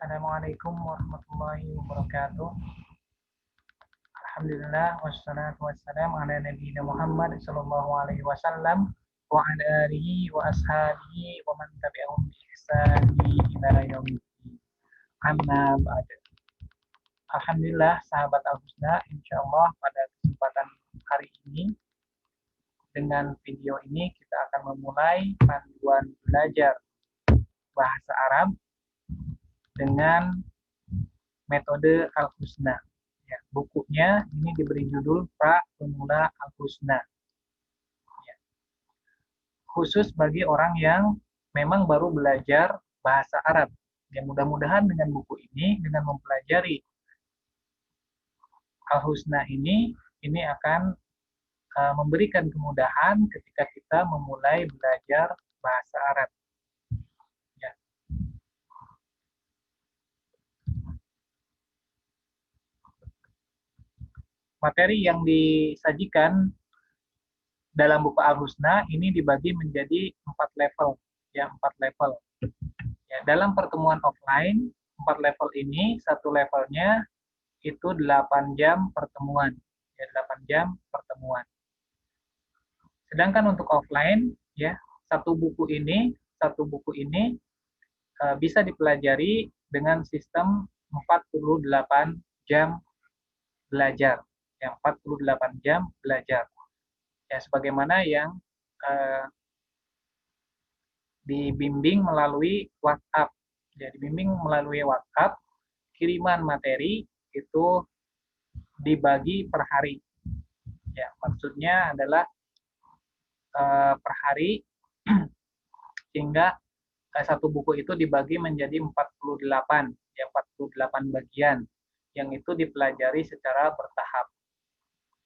Assalamualaikum warahmatullahi wabarakatuh. Alhamdulillah wassalatu wassalam ala nabiyina Muhammad sallallahu alaihi wasallam wa ala alihi wa ashabihi wa man tabi'ahum bi ihsani ila yaumiddin. Amma ba'd. Alhamdulillah sahabat Al-Husna, insyaallah pada kesempatan hari ini dengan video ini kita akan memulai panduan belajar bahasa Arab dengan metode Al-Husna. Ya, bukunya ini diberi judul Pra Pemula Al-Husna. Ya. Khusus bagi orang yang memang baru belajar bahasa Arab. Ya, mudah-mudahan dengan buku ini, dengan mempelajari Al-Husna ini akan memberikan kemudahan ketika kita memulai belajar bahasa Arab. Ya. Materi yang disajikan dalam buku Al-Husna ini dibagi menjadi 4 level, ya 4 level. Ya, dalam pertemuan offline, 4 level ini, satu levelnya itu 8 jam pertemuan, ya 8 jam pertemuan. Sedangkan untuk offline, ya satu buku ini bisa dipelajari dengan sistem 48 jam belajar, ya 48 jam belajar. Ya, sebagaimana yang dibimbing melalui WhatsApp. Ya, dibimbing melalui WhatsApp, kiriman materi itu dibagi per hari. Ya, maksudnya adalah per hari sehingga satu buku itu dibagi menjadi 48, ya 48 bagian yang itu dipelajari secara bertahap.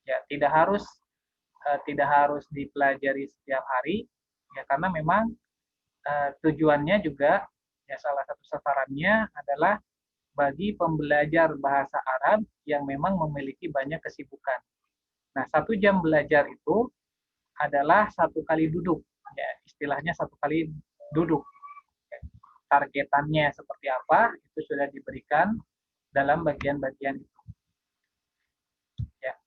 Ya, tidak harus dipelajari setiap hari, ya karena memang tujuannya juga, ya salah satu sasarannya adalah bagi pembelajar bahasa Arab yang memang memiliki banyak kesibukan. Nah, 1 jam belajar itu adalah 1 kali duduk, ya istilahnya 1 kali duduk. Targetannya seperti apa itu sudah diberikan dalam bagian-bagian itu. Ya.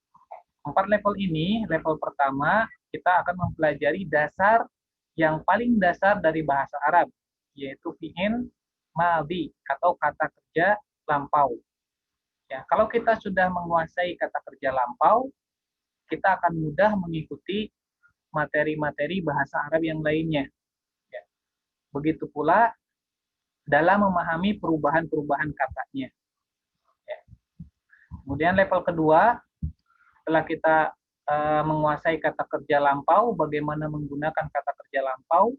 4 level ini, level pertama kita akan mempelajari dasar yang paling dasar dari bahasa Arab, yaitu fi'il madhi atau kata kerja lampau. Ya, kalau kita sudah menguasai kata kerja lampau, kita akan mudah mengikuti materi-materi bahasa Arab yang lainnya. Ya. Begitu pula dalam memahami perubahan-perubahan katanya. Ya. Kemudian level kedua, setelah kita menguasai kata kerja lampau, bagaimana menggunakan kata kerja lampau,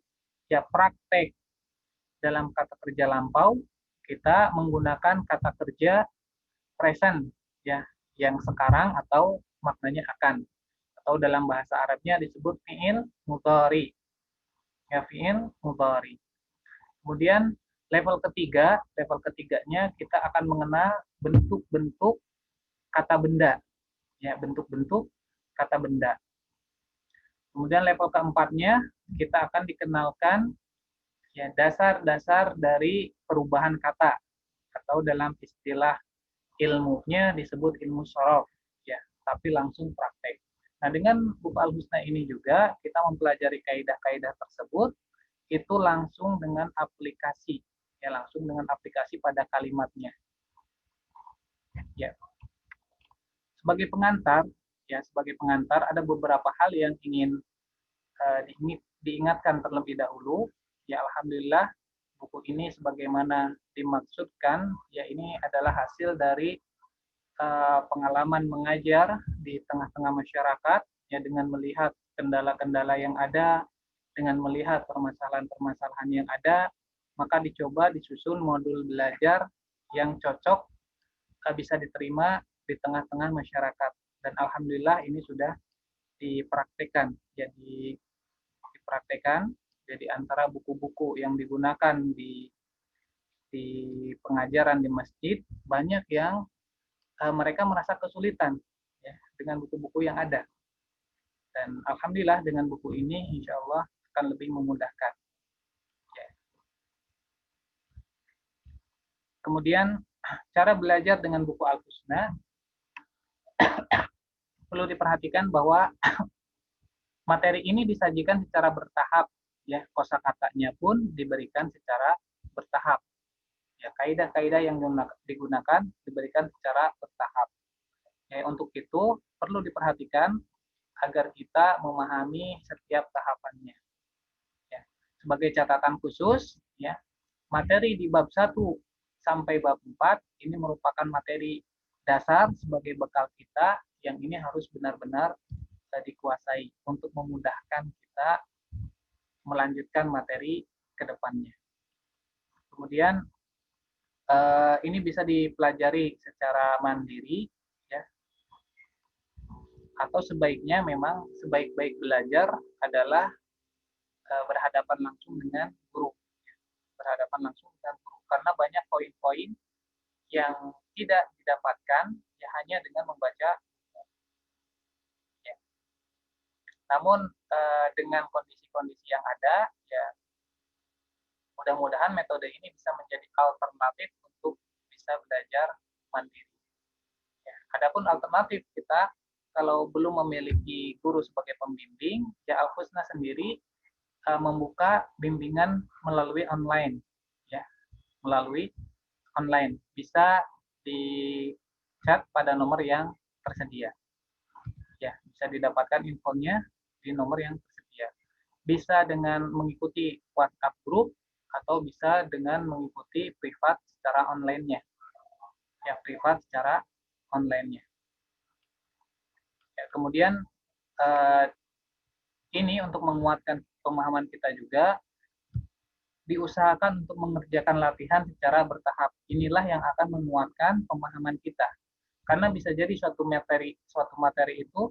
ya praktek dalam kata kerja lampau, kita menggunakan kata kerja present, ya, yang sekarang atau maknanya akan. Atau dalam bahasa Arabnya disebut fi'il mudhari. Ya, fi'il mudhari. Kemudian level ketiganya kita akan mengenal bentuk-bentuk kata benda. Ya, bentuk-bentuk kata benda. Kemudian level keempatnya kita akan dikenalkan ya dasar-dasar dari perubahan kata atau dalam istilah ilmunya disebut ilmu shorof, ya, tapi langsung praktek. Nah, dengan buku Al-Husna ini juga kita mempelajari kaidah-kaidah tersebut itu langsung dengan aplikasi, ya langsung dengan aplikasi pada kalimatnya. Ya. Sebagai pengantar ada beberapa hal yang ingin diingatkan terlebih dahulu. Ya, alhamdulillah buku ini sebagaimana dimaksudkan, ya ini adalah hasil dari pengalaman mengajar di tengah-tengah masyarakat, ya dengan melihat kendala-kendala yang ada, dengan melihat permasalahan-permasalahan yang ada, maka dicoba disusun modul belajar yang cocok bisa diterima di tengah-tengah masyarakat. Dan alhamdulillah ini sudah dipraktekkan. Jadi dipraktekkan jadi antara buku-buku yang digunakan di pengajaran di masjid, banyak yang mereka merasa kesulitan ya dengan buku-buku yang ada. Dan alhamdulillah dengan buku ini insya Allah akan lebih memudahkan. Ya. Kemudian cara belajar dengan buku Al-Husna perlu diperhatikan bahwa materi ini disajikan secara bertahap, ya, kosakatanya pun diberikan secara bertahap. Ya, kaidah-kaidah yang digunakan diberikan secara bertahap. Ya, untuk itu perlu diperhatikan agar kita memahami setiap tahapannya. Ya. Sebagai catatan khusus, ya, materi di bab 1 sampai bab 4 ini merupakan materi dasar sebagai bekal kita yang ini harus benar-benar dikuasai untuk memudahkan kita melanjutkan materi ke depannya. Kemudian ini bisa dipelajari secara mandiri, ya, atau sebaiknya memang sebaik-baik belajar adalah berhadapan langsung dengan guru, berhadapan langsung dengan guru, karena banyak poin-poin yang tidak didapatkan ya hanya dengan membaca. Ya. Namun dengan kondisi-kondisi yang ada, ya mudah-mudahan metode ini bisa menjadi alternatif untuk bisa belajar mandiri. Ya. Adapun alternatif kita kalau belum memiliki guru sebagai pembimbing, ya Al-Husna sendiri membuka bimbingan melalui online, ya, melalui online. Bisa di chat pada nomor yang tersedia. Ya, bisa didapatkan infonya di nomor yang tersedia. Bisa dengan mengikuti WhatsApp group atau bisa dengan mengikuti privat secara online-nya. Ya, privat secara online-nya. Ya, kemudian ini untuk menguatkan pemahaman kita juga diusahakan untuk mengerjakan latihan secara bertahap. Inilah yang akan menguatkan pemahaman kita. Karena bisa jadi suatu materi itu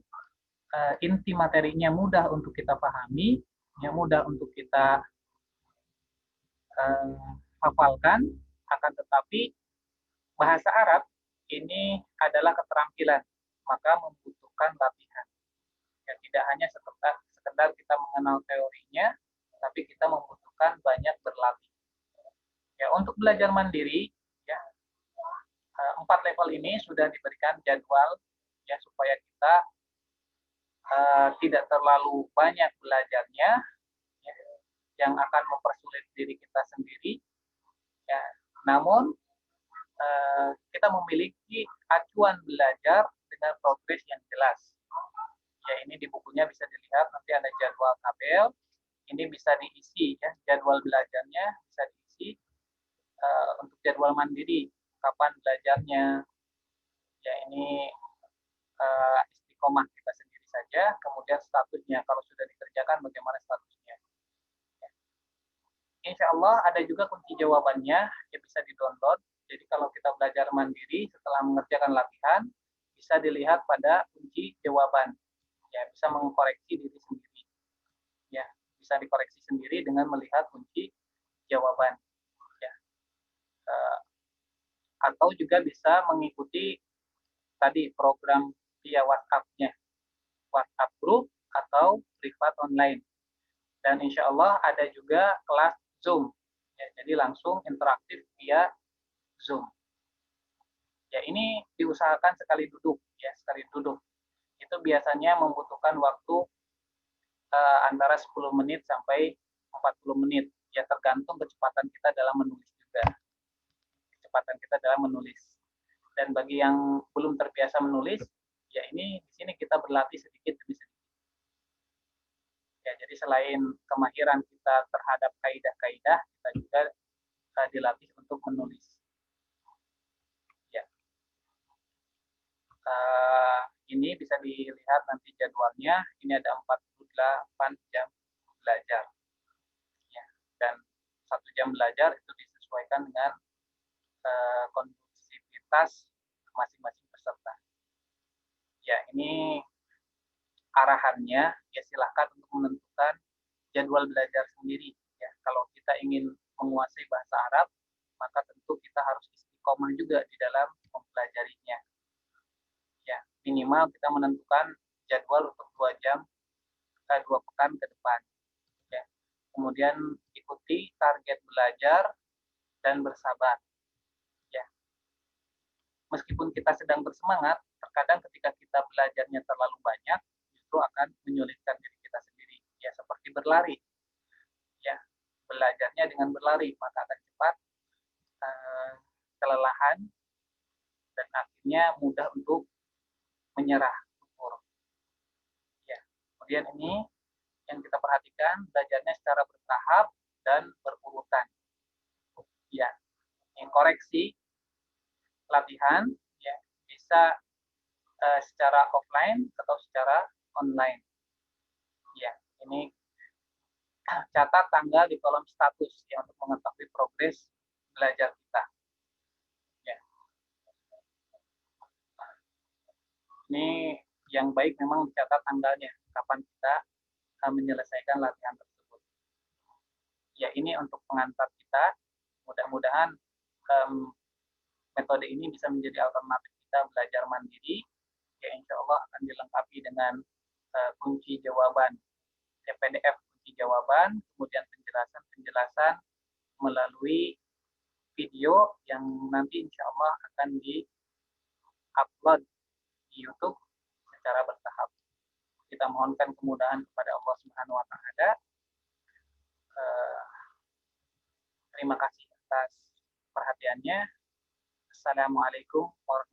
inti materinya mudah untuk kita pahami, yang mudah untuk kita hafalkan, akan tetapi bahasa Arab ini adalah keterampilan, maka membutuhkan latihan. Ya, tidak hanya sekedar kita mengenal teorinya, tapi kita membutuhkan banyak berlatih. Ya, untuk belajar mandiri, ya, 4 level ini sudah diberikan jadwal ya supaya kita tidak terlalu banyak belajarnya, ya, yang akan mempersulit diri kita sendiri. Ya, namun kita memiliki acuan belajar dengan progres yang jelas. Ya, ini di bukunya bisa dilihat, nanti ada jadwal tabel. Ini bisa diisi, ya, jadwal belajarnya bisa diisi untuk jadwal mandiri, kapan belajarnya. Ya, ini istiqomah kita sendiri saja, kemudian statusnya, kalau sudah dikerjakan bagaimana statusnya. Ya. Insya Allah ada juga kunci jawabannya yang bisa di-download. Jadi kalau kita belajar mandiri setelah mengerjakan latihan, bisa dilihat pada kunci jawaban. Ya, bisa mengkoreksi diri sendiri. Ya, bisa dikoreksi sendiri dengan melihat kunci jawaban. Ya. Atau juga bisa mengikuti tadi program via WhatsApp-nya, WhatsApp group atau privat online. Dan insya Allah ada juga kelas Zoom. Ya, jadi langsung interaktif via Zoom. Ya, ini diusahakan sekali duduk, ya, sekali duduk. Itu biasanya membutuhkan waktu antara 10 menit sampai 40 menit. Ya, tergantung kecepatan kita dalam menulis juga. Kecepatan kita dalam menulis. Dan bagi yang belum terbiasa menulis, ya ini di sini kita berlatih sedikit demi sedikit. Ya, jadi selain kemahiran kita terhadap kaidah-kaidah, kita juga dilatih untuk menulis. Ya. Ini bisa dilihat nanti jadwalnya. Ini ada 48 jam belajar. Ya. Dan 1 jam belajar itu disesuaikan dengan kondusivitas masing-masing peserta. Ya, ini arahannya, ya silahkan untuk menentukan jadwal belajar sendiri. Ya, kalau kita ingin menguasai bahasa Arab, maka tentu kita harus istiqomah juga di dalam mempelajarinya. Ya, minimal kita menentukan jadwal untuk 2 jam, 2 pekan ke depan. Ya. Kemudian ikuti target belajar dan bersabar. meskipun kita sedang bersemangat, terkadang ketika kita belajarnya terlalu banyak, justru akan menyulitkan diri kita sendiri. Ya, seperti berlari. Ya, belajarnya dengan berlari, maka akan cepat kelelahan dan akhirnya mudah untuk menyerah. Ya. Kemudian ini yang kita perhatikan, belajarnya secara bertahap dan berurutan. Ya, yang koreksi latihan ya bisa secara offline atau secara online. Ya, ini catat tanggal di kolom status ya untuk mengetahui progres belajar kita. Ya. Ini yang baik memang dicatat tanggalnya kapan kita menyelesaikan latihan tersebut. Ya, ini untuk pengantar kita. Mudah-mudahan metode ini bisa menjadi alternatif kita belajar mandiri. Ya, insya Allah akan dilengkapi dengan kunci jawaban, PDF kunci jawaban, kemudian penjelasan melalui video yang nanti insya Allah akan di-upload di YouTube secara bertahap. Kita mohonkan kemudahan kepada Allah Subhanahu wa Ta'ala. Terima kasih atas perhatiannya. Assalamualaikum warahmatullahi wabarakatuh.